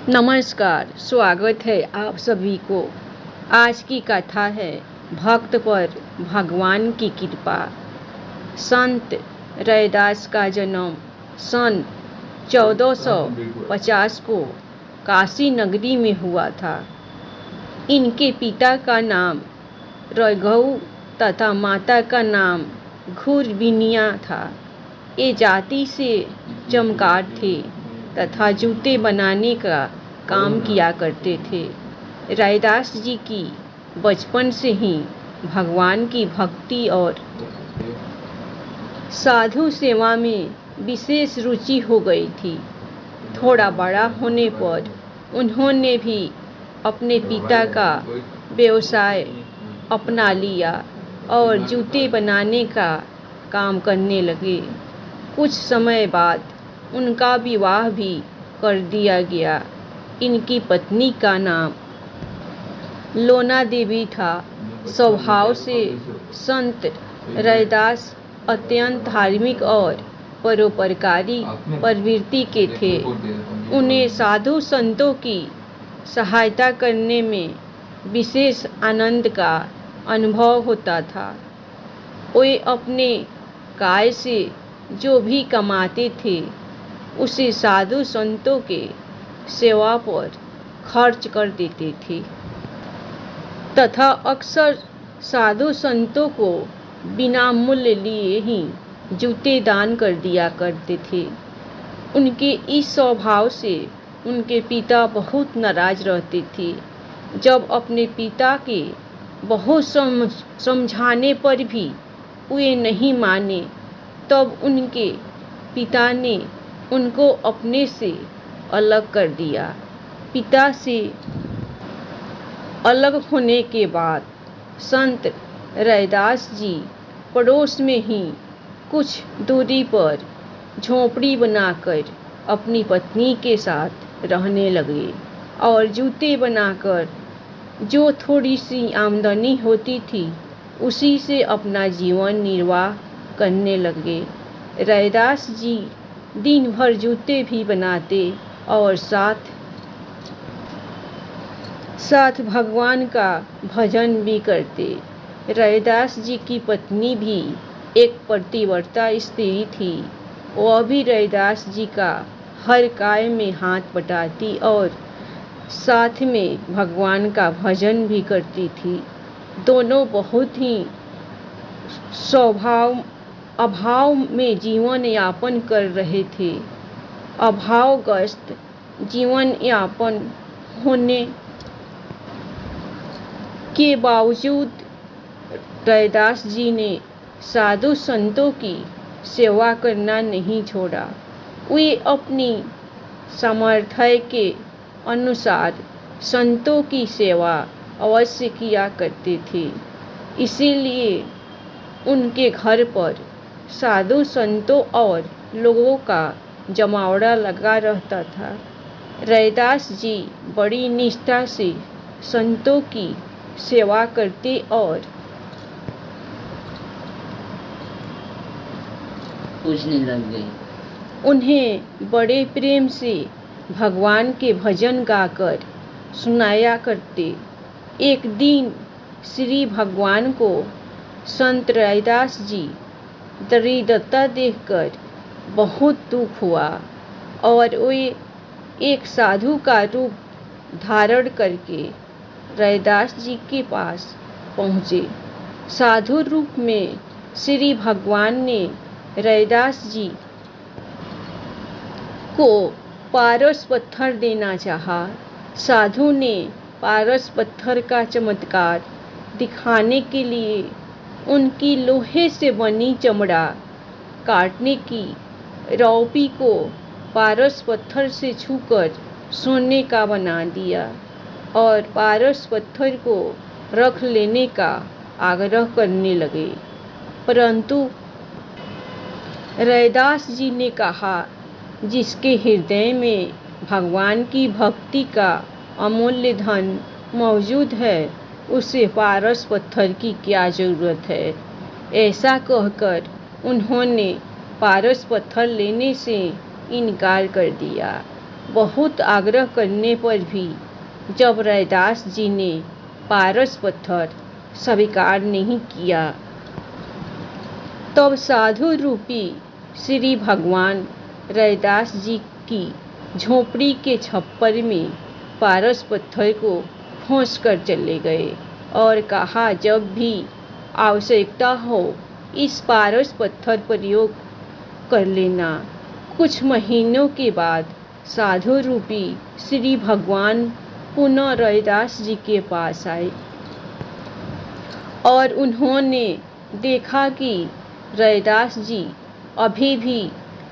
नमस्कार, स्वागत है आप सभी को। आज की कथा है भक्त पर भगवान की कृपा। संत रैदास का जन्म सन 1450 को काशी नगरी में हुआ था। इनके पिता का नाम रघु तथा माता का नाम घुरबिनिया था। ये जाति से चमगादड़ थे तथा जूते बनाने का काम किया करते थे। रैदास जी की बचपन से ही भगवान की भक्ति और साधु सेवा में विशेष रुचि हो गई थी। थोड़ा बड़ा होने पर उन्होंने भी अपने पिता का व्यवसाय अपना लिया और जूते बनाने का काम करने लगे। कुछ समय बाद उनका विवाह भी कर दिया गया। इनकी पत्नी का नाम लोना देवी था। स्वभाव से संत रैदास अत्यंत धार्मिक और परोपकारी प्रवृत्ति के थे। उन्हें साधु संतों की सहायता करने में विशेष आनंद का अनुभव होता था। वे अपने काय से जो भी कमाते थे उसे साधु संतों के सेवा पर खर्च कर देते थे तथा अक्सर साधु संतों को बिना मूल्य लिए ही जूते दान कर दिया करते थे। उनके इस स्वभाव से उनके पिता बहुत नाराज रहते थे। जब अपने पिता के बहुत समझाने पर भी वे नहीं माने, तब उनके पिता ने उनको अपने से अलग कर दिया। पिता से अलग होने के बाद संत रैदास जी पड़ोस में ही कुछ दूरी पर झोपड़ी बनाकर अपनी पत्नी के साथ रहने लगे और जूते बनाकर जो थोड़ी सी आमदनी होती थी उसी से अपना जीवन निर्वाह करने लगे। रैदास जी दिन भर जूते भी बनाते और साथ साथ भगवान का भजन भी करते। रैदास जी की पत्नी भी एक पतिव्रता स्त्री थी। वह भी रैदास जी का हर कार्य में हाथ बटाती और साथ में भगवान का भजन भी करती थी। दोनों बहुत ही अभाव में जीवन यापन कर रहे थे। अभावग्रस्त जीवन यापन होने के बावजूद रैदास जी ने साधु संतों की सेवा करना नहीं छोड़ा। वे अपनी सामर्थ्य के अनुसार संतों की सेवा अवश्य किया करते थे। इसीलिए उनके घर पर साधु संतों और लोगों का जमावड़ा लगा रहता था। रैदास जी बड़ी निष्ठा से संतों की सेवा करते और पूछने लग गई। उन्हें बड़े प्रेम से भगवान के भजन गाकर सुनाया करते। एक दिन श्री भगवान को संत रैदास जी दरिद्रता देखकर बहुत दुख हुआ और वे एक साधु का रूप धारण करके रैदास जी के पास पहुँचे। साधु रूप में श्री भगवान ने रैदास जी को पारस पत्थर देना चाहा। साधु ने पारस पत्थर का चमत्कार दिखाने के लिए उनकी लोहे से बनी चमड़ा काटने की रौपी को पारस पत्थर से छूकर सोने का बना दिया और पारस पत्थर को रख लेने का आग्रह करने लगे। परंतु रैदास जी ने कहा, जिसके हृदय में भगवान की भक्ति का अमूल्य धन मौजूद है उसे पारस पत्थर की क्या जरूरत है। ऐसा कहकर उन्होंने पारस पत्थर लेने से इनकार कर दिया। बहुत आग्रह करने पर भी जब रैदास जी ने पारस पत्थर स्वीकार नहीं किया, तब साधु रूपी श्री भगवान रैदास जी की झोपड़ी के छप्पर में पारस पत्थर को खोस कर चले गए और कहा, जब भी आवश्यकता हो इस पारस पत्थर प्रयोग कर लेना। कुछ महीनों के बाद साधु रूपी श्री भगवान पुनः रैदास जी के पास आए और उन्होंने देखा कि रैदास जी अभी भी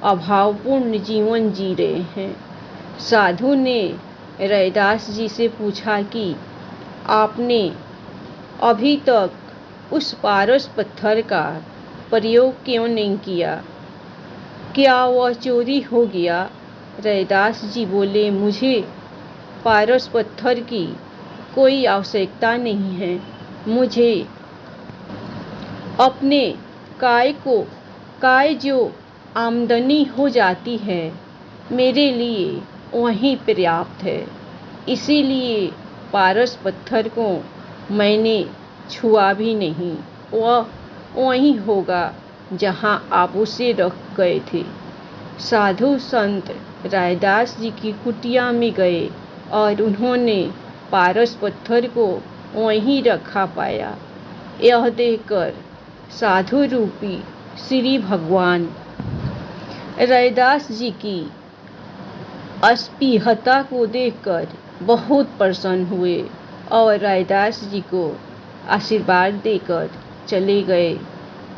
अभावपूर्ण जीवन जी रहे हैं। साधु ने रैदास जी से पूछा कि आपने अभी तक उस पारस पत्थर का प्रयोग क्यों नहीं किया? क्या वह चोरी हो गया? रैदास जी बोले, मुझे पारस पत्थर की कोई आवश्यकता नहीं है। मुझे अपने काय जो आमदनी हो जाती है मेरे लिए वही पर्याप्त है। इसीलिए पारस पत्थर को मैंने छुआ भी नहीं। वह वहीं होगा जहां आप उसे रख गए थे। साधु संत रैदास जी की कुटिया में गए और उन्होंने पारस पत्थर को वहीं रखा पाया। यह देखकर साधु रूपी श्री भगवान रैदास जी की अस्पृहता को देखकर बहुत प्रसन्न हुए और रैदास जी को आशीर्वाद देकर चले गए।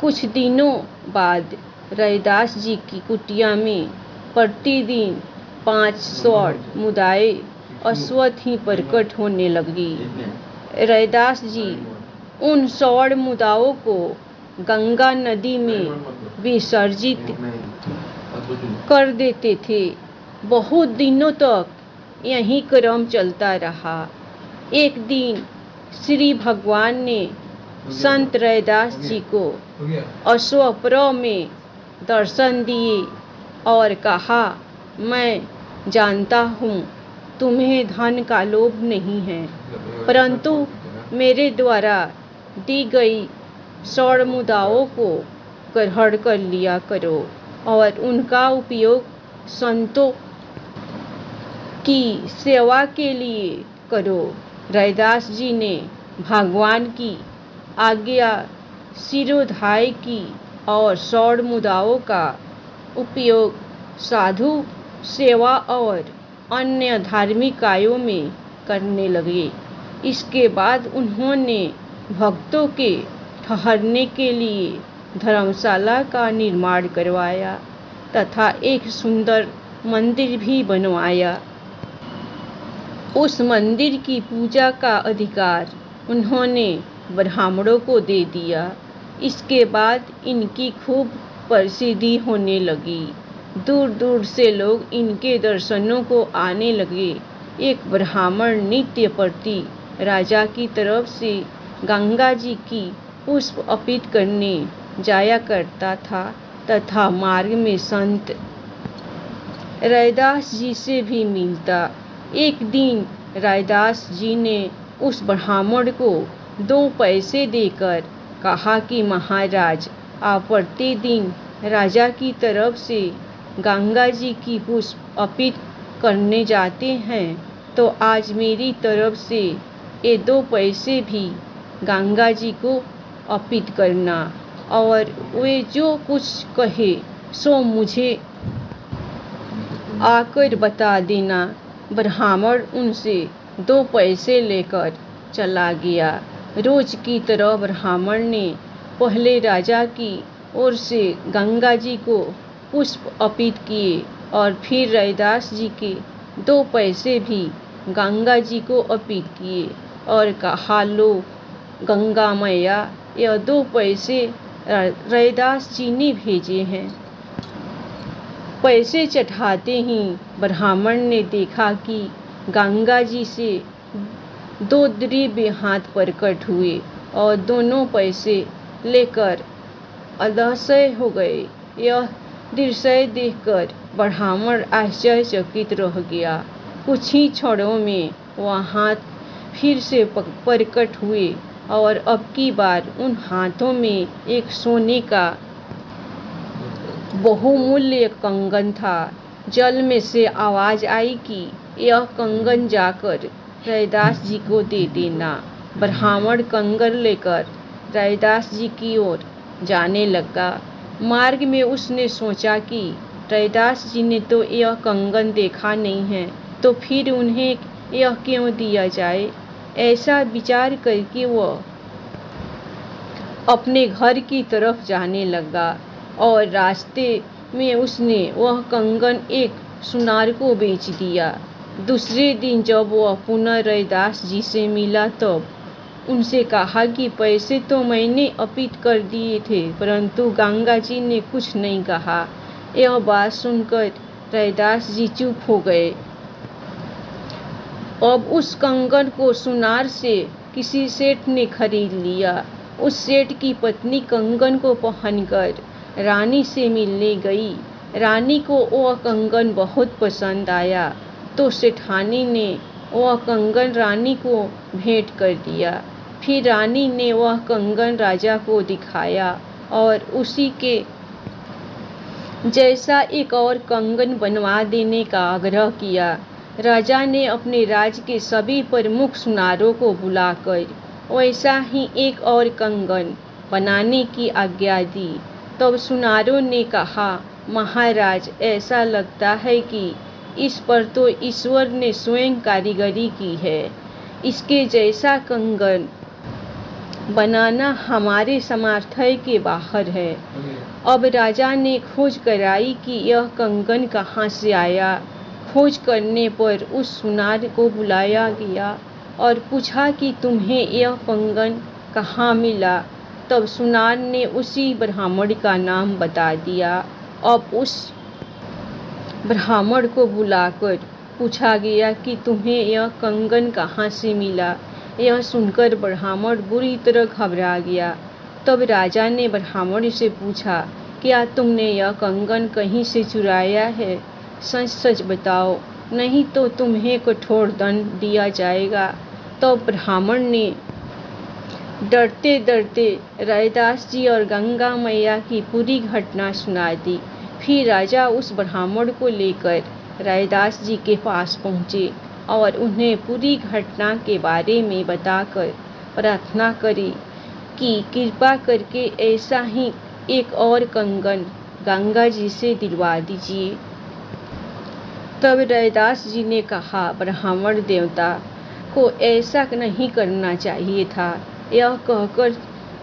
कुछ दिनों बाद रैदास जी की कुटिया में प्रतिदिन 5 स्वर्ण मुदाएं अश्वत्थ ही प्रकट होने लगी। रैदास जी उन स्वर्ण मुदाओं को गंगा नदी में विसर्जित कर देते थे। बहुत दिनों तक यही क्रम चलता रहा। एक दिन श्री भगवान ने संत रैदास जी को अश्वप्रव में दर्शन दिए और कहा, मैं जानता हूँ तुम्हें धन का लोभ नहीं है, परंतु मेरे द्वारा दी गई स्वर्ण मुदाओं को ग्रहण कर लिया करो और उनका उपयोग संतों की सेवा के लिए करो। रैदास जी ने भगवान की आज्ञा शिरोधार्य की और स्वर्ण मुदाओं का उपयोग साधु सेवा और अन्य धार्मिक कार्यों में करने लगे। इसके बाद उन्होंने भक्तों के ठहरने के लिए धर्मशाला का निर्माण करवाया तथा एक सुंदर मंदिर भी बनवाया। उस मंदिर की पूजा का अधिकार उन्होंने ब्राह्मणों को दे दिया। इसके बाद इनकी खूब प्रसिद्धि होने लगी। दूर दूर से लोग इनके दर्शनों को आने लगे। एक ब्राह्मण नित्य प्रति राजा की तरफ से गंगा जी की पुष्प अर्पित करने जाया करता था तथा मार्ग में संत रैदास जी से भी मिलता। एक दिन रैदास जी ने उस ब्राह्मण को 2 पैसे देकर कहा कि महाराज, आप प्रतिदिन राजा की तरफ से गंगा जी की पुष्प अर्पित करने जाते हैं, तो आज मेरी तरफ से ये 2 पैसे भी गंगा जी को अर्पित करना और वे जो कुछ कहे सो मुझे आकर बता देना। ब्राह्मण उनसे 2 पैसे लेकर चला गया। रोज की तरह ब्राह्मण ने पहले राजा की ओर से गंगा जी को पुष्प अर्पित किए और फिर रैदास जी के 2 पैसे भी गंगा जी को अर्पित किए और कहा, लो गंगा मैया, यह 2 पैसे रैदास जी ने भेजे हैं। पैसे चढ़ाते ही ब्राह्मण ने देखा कि गंगा जी से 2 दिव्य हाथ प्रकट हुए और दोनों पैसे लेकर अदृश्य हो गए। यह दृश्य देखकर ब्राह्मण आश्चर्यचकित रह गया। कुछ ही क्षणों में वह हाथ फिर से प्रकट हुए और अब की बार उन हाथों में एक सोने का बहुमूल्य कंगन था। जल में से आवाज आई कि यह कंगन जाकर रैदास जी को दे देना। ब्राह्मण कंगन लेकर रैदास जी की ओर जाने लगा। मार्ग में उसने सोचा कि रैदास जी ने तो यह कंगन देखा नहीं है, तो फिर उन्हें यह क्यों दिया जाए। ऐसा विचार करके वह अपने घर की तरफ जाने लगा और रास्ते में उसने वह कंगन एक सुनार को बेच दिया। दूसरे दिन जब वह पुनः रैदास जी से मिला तब उनसे कहा कि पैसे तो मैंने अर्पित कर दिए थे, परंतु गंगा जी ने कुछ नहीं कहा। यह बात सुनकर रैदास जी चुप हो गए। अब उस कंगन को सुनार से किसी सेठ ने खरीद लिया। उस सेठ की पत्नी कंगन को पहनकर रानी से मिलने गई। रानी को वह कंगन बहुत पसंद आया, तो सेठानी ने वह कंगन रानी को भेंट कर दिया। फिर रानी ने वह कंगन राजा को दिखाया और उसी के जैसा एक और कंगन बनवा देने का आग्रह किया। राजा ने अपने राज्य के सभी प्रमुख सुनारों को बुलाकर वैसा ही एक और कंगन बनाने की आज्ञा दी। तब सुनारों ने कहा, महाराज, ऐसा लगता है कि इस पर तो ईश्वर ने स्वयं कारीगरी की है। इसके जैसा कंगन बनाना हमारे सामर्थ्य के बाहर है। अब राजा ने खोज कराई कि यह कंगन कहाँ से आया। खोज करने पर उस सुनार को बुलाया गया और पूछा कि तुम्हें यह कंगन कहाँ मिला। तब सुनार ने उसी ब्राह्मण का नाम बता दिया। अब उस ब्राह्मण को बुलाकर पूछा गया कि तुम्हें यह कंगन कहाँ से मिला। यह सुनकर ब्राह्मण बुरी तरह घबरा गया। तब राजा ने ब्राह्मण से पूछा, क्या तुमने यह कंगन कहीं से चुराया है? सच सच बताओ, नहीं तो तुम्हें कठोर दंड दिया जाएगा। तब ब्राह्मण ने डरते डरते रैदास जी और गंगा मैया की पूरी घटना सुना दी। फिर राजा उस ब्राह्मण को लेकर रैदास जी के पास पहुँचे और उन्हें पूरी घटना के बारे में बताकर प्रार्थना करी कि कृपा करके ऐसा ही एक और कंगन गंगा जी से दिलवा दीजिए। तब रैदास जी ने कहा, ब्राह्मण देवता को ऐसा नहीं करना चाहिए था। यह कहकर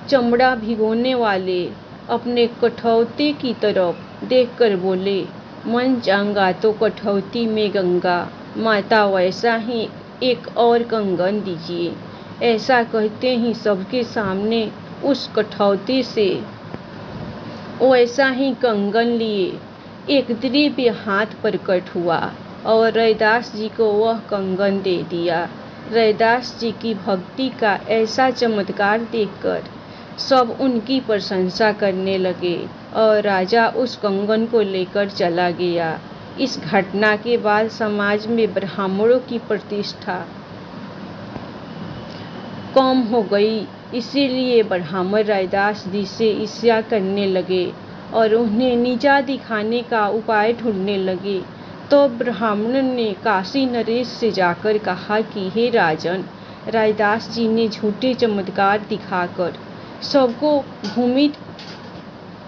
चमड़ा भिगोने वाले अपने कठौती की तरफ देखकर बोले, मन चांगा तो कठौती में गंगा माता, वैसा ही एक और कंगन दीजिए। ऐसा कहते ही सबके सामने उस कठौती से वैसा ही कंगन लिए एक दिव्य हाथ प्रकट हुआ और रैदास जी को वह कंगन दे दिया। रैदास जी की भक्ति का ऐसा चमत्कार देखकर सब उनकी प्रशंसा करने लगे और राजा उस कंगन को लेकर चला गया। इस घटना के बाद समाज में ब्राह्मणों की प्रतिष्ठा कम हो गई। इसीलिए ब्राह्मण रैदास जी से ईर्ष्या करने लगे और उन्हें नीचा दिखाने का उपाय ढूंढने लगे। तो ब्राह्मण ने काशी नरेश से जाकर कहा कि हे राजन, रैदास जी ने झूठे चमत्कार दिखाकर सबको भ्रमित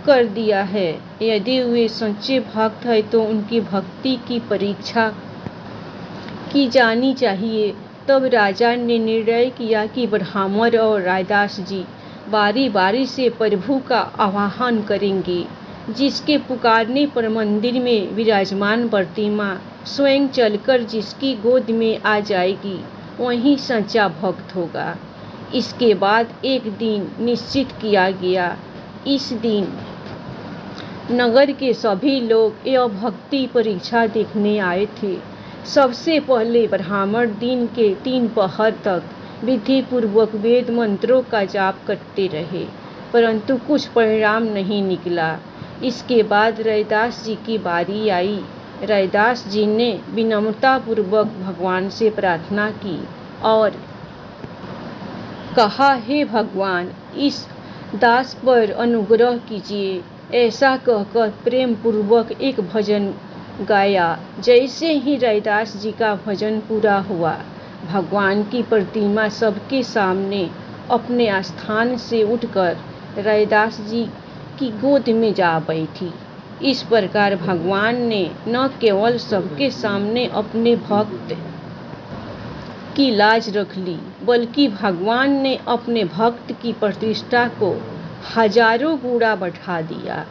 कर दिया है। यदि वे सच्चे भक्त हैं तो उनकी भक्ति की परीक्षा की जानी चाहिए। तब राजा ने निर्णय किया कि ब्राह्मण और रैदास जी बारी बारी से प्रभु का आवाहन करेंगे। जिसके पुकारने पर मंदिर में विराजमान प्रतिमा स्वयं चलकर जिसकी गोद में आ जाएगी, वही सच्चा भक्त होगा। इसके बाद एक दिन निश्चित किया गया। इस दिन नगर के सभी लोग यह भक्ति परीक्षा देखने आए थे। सबसे पहले ब्राह्मण दिन के 3 पहर तक विधि पूर्वक वेद मंत्रों का जाप करते रहे, परंतु कुछ परिणाम नहीं निकला। इसके बाद रैदास जी की बारी आई। रैदास जी ने विनम्रतापूर्वक भगवान से प्रार्थना की और कहा, हे भगवान, इस दास पर अनुग्रह कीजिए। ऐसा कहकर प्रेम पूर्वक एक भजन गाया। जैसे ही रैदास जी का भजन पूरा हुआ, भगवान की प्रतिमा सबके सामने अपने स्थान से उठकर रैदास जी की गोद में जा बैठी। इस प्रकार भगवान ने न केवल सबके सामने अपने भक्त की लाज रख ली, बल्कि भगवान ने अपने भक्त की प्रतिष्ठा को हजारों गुना बढ़ा दिया।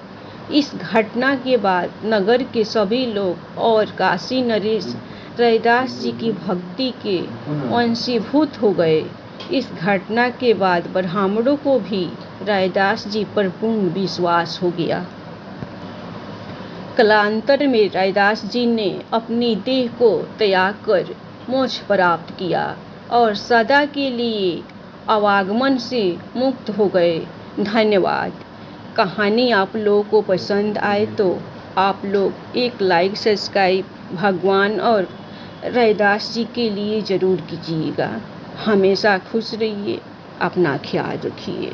इस घटना के बाद नगर के सभी लोग और काशी नरेश रैदास जी की भक्ति के वंशीभूत हो गए। इस घटना के बाद ब्राह्मणों को भी रैदास जी पर पूर्ण विश्वास हो गया। कालांतर में रैदास जी ने अपनी देह को त्याग कर मोक्ष प्राप्त किया और सदा के लिए आवागमन से मुक्त हो गए। धन्यवाद। कहानी आप लोगों को पसंद आए तो आप लोग एक लाइक सब्सक्राइब भगवान और रैदास जी के लिए ज़रूर कीजिएगा। हमेशा खुश रहिए, अपना ख्याल रखिए।